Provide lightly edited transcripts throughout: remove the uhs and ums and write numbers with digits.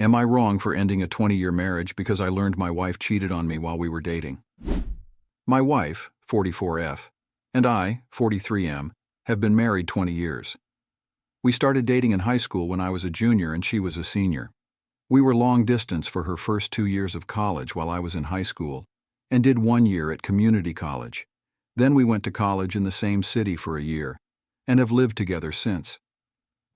Am I wrong for ending a 20-year marriage because I learned my wife cheated on me while we were dating? My wife, 44F, and I, 43M, have been married 20 years. We started dating in high school when I was a junior and she was a senior. We were long distance for her first 2 years of college while I was in high school, and did 1 year at community college. Then we went to college in the same city for a year, and have lived together since.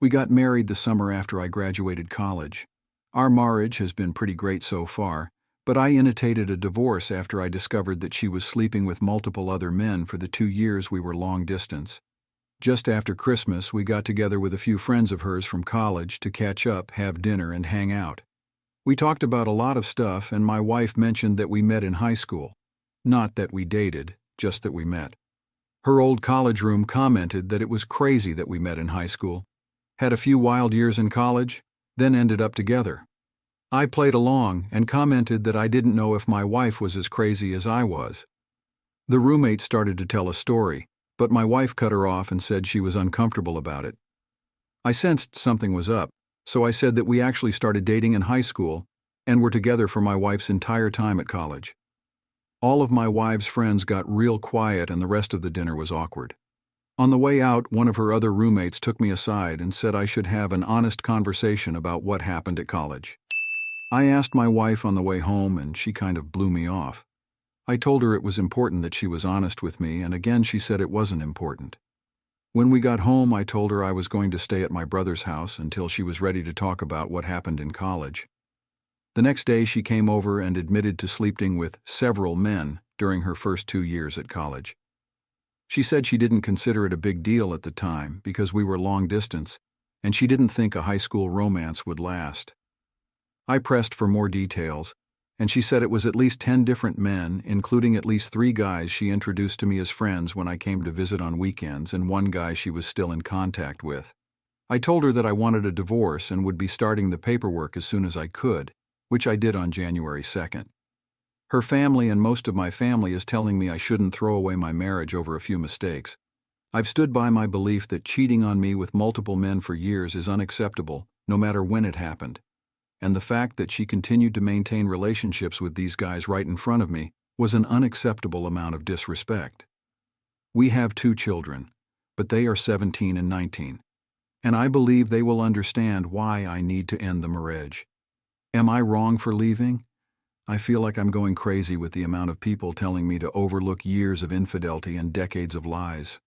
We got married the summer after I graduated college. Our marriage has been pretty great so far, but I initiated a divorce after I discovered that she was sleeping with multiple other men for the 2 years we were long distance. Just after Christmas, we got together with a few friends of hers from college to catch up, have dinner, and hang out. We talked about a lot of stuff, and my wife mentioned that we met in high school. Not that we dated, just that we met. Her old college room commented that it was crazy that we met in high school, had a few wild years in college, then ended up together. I played along and commented that I didn't know if my wife was as crazy as I was. The roommate started to tell a story, but my wife cut her off and said she was uncomfortable about it. I sensed something was up, so I said that we actually started dating in high school and were together for my wife's entire time at college. All of my wife's friends got real quiet and the rest of the dinner was awkward. On the way out, one of her other roommates took me aside and said I should have an honest conversation about what happened at college. I asked my wife on the way home and she kind of blew me off. I told her it was important that she was honest with me, and again she said it wasn't important. When we got home, I told her I was going to stay at my brother's house until she was ready to talk about what happened in college. The next day she came over and admitted to sleeping with several men during her first 2 years at college. She said she didn't consider it a big deal at the time because we were long distance, and she didn't think a high school romance would last. I pressed for more details, and she said it was at least 10 different men, including at least 3 guys she introduced to me as friends when I came to visit on weekends, and 1 guy she was still in contact with. I told her that I wanted a divorce and would be starting the paperwork as soon as I could, which I did on January 2nd. Her family and most of my family is telling me I shouldn't throw away my marriage over a few mistakes. I've stood by my belief that cheating on me with multiple men for years is unacceptable, no matter when it happened. And the fact that she continued to maintain relationships with these guys right in front of me was an unacceptable amount of disrespect. We have 2 children, but they are 17 and 19, and I believe they will understand why I need to end the marriage. Am I wrong for leaving? I feel like I'm going crazy with the amount of people telling me to overlook years of infidelity and decades of lies.